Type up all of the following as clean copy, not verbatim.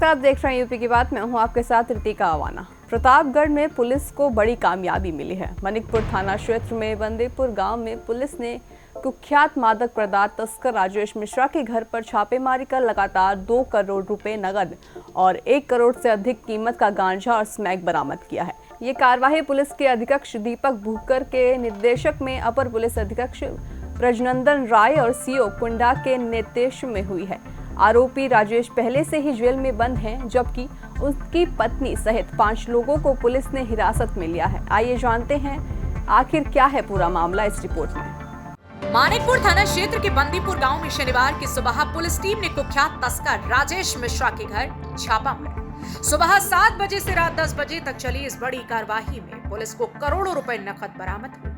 नमस्कार, आप देख रहे हैं यूपी की बात। मैं हूं आपके साथ रितिका अवाना। प्रतापगढ़ में पुलिस को बड़ी कामयाबी मिली है। मनिकपुर थाना क्षेत्र में बंदेपुर गांव में पुलिस ने कुख्यात मादक पदार्थ तस्कर राजेश मिश्रा के घर पर छापेमारी कर लगातार 2 करोड़ रुपए नगद और 1 करोड़ से अधिक कीमत का गांजा और स्मैक बरामद किया है। ये कार्रवाई पुलिस के अधीक्षक दीपक भूकर के निर्देशक में अपर पुलिस अधीक्षक रजनंदन राय और सीओ कुंडा के नेतृत्व में हुई है। आरोपी राजेश पहले से ही जेल में बंद हैं, जबकि उसकी पत्नी सहित 5 लोगों को पुलिस ने हिरासत में लिया है। आइए जानते हैं आखिर क्या है पूरा मामला इस रिपोर्ट में। मानिकपुर थाना क्षेत्र के बंदीपुर गांव में शनिवार की सुबह पुलिस टीम ने कुख्यात तस्कर राजेश मिश्रा के घर छापा मारा। सुबह 7 बजे से रात 10 बजे तक चली इस बड़ी कार्यवाही में पुलिस को करोड़ों रुपए नकद बरामद हुए।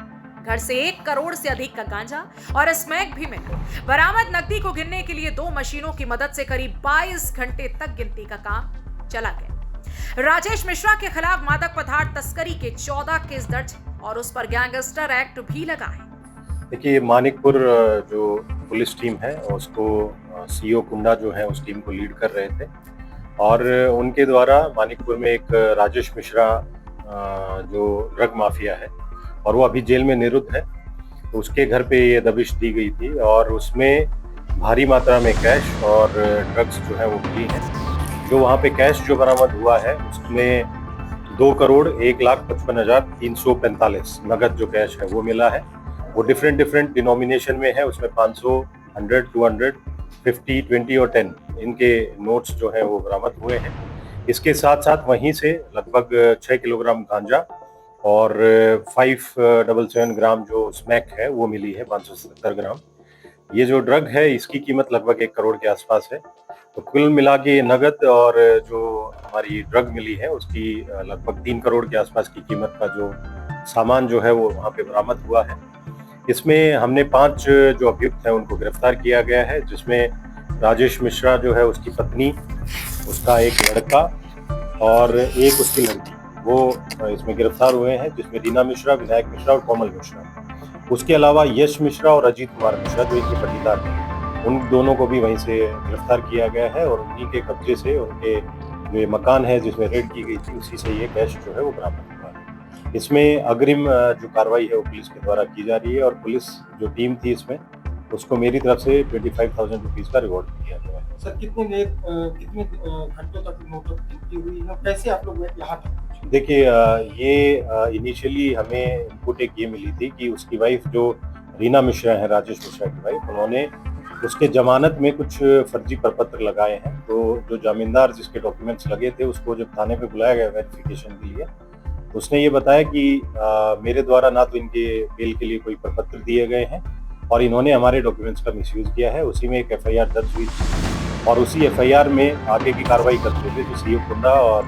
घर से 1 करोड़ से अधिक का गांजा और स्मैक भी मिले। बरामद नकदी को गिनने के लिए 2 मशीनों की मदद से करीब 22 घंटे तक गिनती का काम चला गया। राजेश मिश्रा के खिलाफ मादक पदार्थ तस्करी के 14 केस दर्ज और उस पर गैंगस्टर एक्ट भी लगा है। देखिए, मानिकपुर जो पुलिस टीम है उसको सीओ कुंडा जो है उस टीम को लीड कर रहे थे और उनके द्वारा मानिकपुर में एक राजेश मिश्रा जो ड्रग माफिया है और वो अभी जेल में निरुद्ध है, तो उसके घर पे ये दबिश दी गई थी और उसमें भारी मात्रा में कैश और ड्रग्स जो है वो मिली है। जो वहाँ पे कैश जो बरामद हुआ है उसमें 2 करोड़ 1,55,345 नगद जो कैश है वो मिला है। वो डिफरेंट डिनोमिनेशन में है। उसमें 500, 100, 200, 50, 20 और 10 इनके नोट्स जो है वो बरामद हुए हैं। इसके साथ साथ वहीं से लगभग 6 किलोग्राम गांजा और 577 ग्राम जो स्मैक है वो मिली है, 570 ग्राम। ये जो ड्रग है इसकी कीमत लगभग 1 करोड़ के आसपास है। तो कुल मिला के नगद और जो हमारी ड्रग मिली है उसकी लगभग 3 करोड़ के आसपास की कीमत का जो सामान जो है वो वहाँ पे बरामद हुआ है। इसमें हमने 5 जो अभियुक्त हैं उनको गिरफ्तार किया गया है, जिसमें राजेश मिश्रा जो है उसकी पत्नी, उसका एक लड़का और एक उसकी लड़की, वो इसमें गिरफ्तार हुए हैं, जिसमें रीना मिश्रा, विनायक मिश्रा और कोमल मिश्रा। उसके अलावा यश मिश्रा और अजीत कुमार मिश्रा जो इनके पटीदार हैं, उन दोनों को भी वहीं से गिरफ्तार किया गया है और उन्हीं के कब्जे से उनके जो ये मकान है जिसमें रेड की गई थी उसी से ये कैश जो है वो बरामद हुआ है। इसमें अग्रिम जो कार्रवाई है वो पुलिस के द्वारा की जा रही है और पुलिस जो टीम थी इसमें उसको मेरी तरफ से 25,000 रुपीज का रिवॉर्ड दिया गया है। सर, कितने घंटों तक नोटबुक गिनती हुई है? कैसे आप लोग यहाँ तक? देखिए, ये इनिशियली हमें इनपुट एक ये मिली थी कि उसकी वाइफ जो रीना मिश्रा है, राजेश मिश्रा की वाइफ, उन्होंने उसके जमानत में कुछ फर्जी प्रपत्र लगाए हैं। तो जो जामीनदार जिसके डॉक्यूमेंट्स लगे थे उसको जब थाने पे बुलाया गया वेरिफिकेशन के लिए, उसने ये बताया कि मेरे द्वारा ना तो इनके बेल के लिए कोई प्रपत्र दिए गए हैं और इन्होंने हमारे डॉक्यूमेंट्स का मिसयूज किया है। उसी में एक एफआईआर दर्ज हुई थी और उसी एफआईआर में आगे की कार्रवाई करते हुए जो सीओ कुंडा और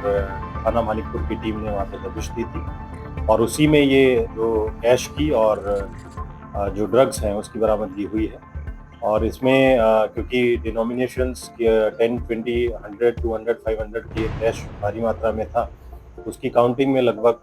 थाना मानिकपुर की टीम ने वहाँ पे दबिश दी थी और उसी में ये जो कैश की और जो ड्रग्स हैं उसकी बरामदगी हुई है। और इसमें क्योंकि डिनोमिनेशंस 10, 20, 100, 200, 500 की कैश भारी मात्रा में था, उसकी काउंटिंग में लगभग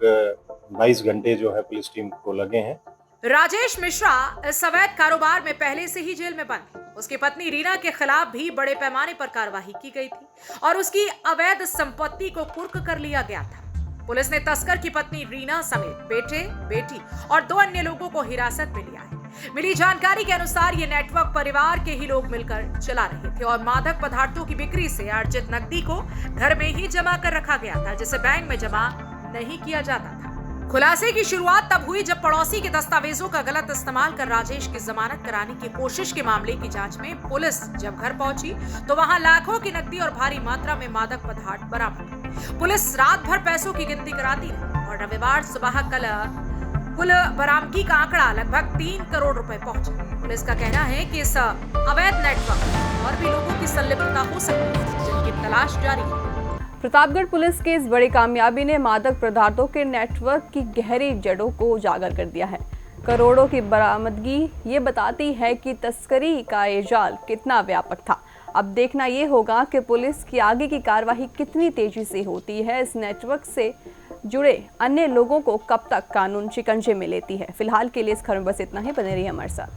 22 घंटे जो है पुलिस टीम को लगे हैं। राजेश मिश्रा इस अवैध कारोबार में पहले से ही जेल में बंद है। उसकी पत्नी रीना के खिलाफ भी बड़े पैमाने पर कार्रवाई की गई थी और उसकी अवैध संपत्ति को कुर्क कर लिया गया था। पुलिस ने तस्कर की पत्नी रीना समेत बेटे, बेटी और 2 अन्य लोगों को हिरासत में लिया है। मिली जानकारी के अनुसार ये नेटवर्क परिवार के ही लोग मिलकर चला रहे थे और मादक पदार्थों की बिक्री से अर्जित नकदी को घर में ही जमा कर रखा गया था, जिसे बैंक में जमा नहीं किया जाता था। खुलासे की शुरुआत तब हुई जब पड़ोसी के दस्तावेजों का गलत इस्तेमाल कर राजेश की जमानत कराने की कोशिश के मामले की जांच में पुलिस जब घर पहुंची तो वहां लाखों की नकदी और भारी मात्रा में मादक पदार्थ बरामद। पुलिस रात भर पैसों की गिनती कराती रही और रविवार सुबह कल कुल बरामदगी का आंकड़ा लगभग 3 करोड़ रुपए पहुंचा। पुलिस का कहना है कि इस अवैध नेटवर्क में और भी लोगों की संलिप्तता हो सकती है, जिनकी तलाश जारी है। प्रतापगढ़ पुलिस की इस बड़ी कामयाबी ने मादक पदार्थों के नेटवर्क की गहरी जड़ों को उजागर कर दिया है। करोड़ों की बरामदगी ये बताती है कि तस्करी का ये जाल कितना व्यापक था। अब देखना ये होगा कि पुलिस की आगे की कार्रवाई कितनी तेजी से होती है। इस नेटवर्क से जुड़े अन्य लोगों को कब तक कानून शिकंजे में लेती है। फिलहाल के लिए इस खबर में बस इतना ही। बने रहिए हमारे साथ।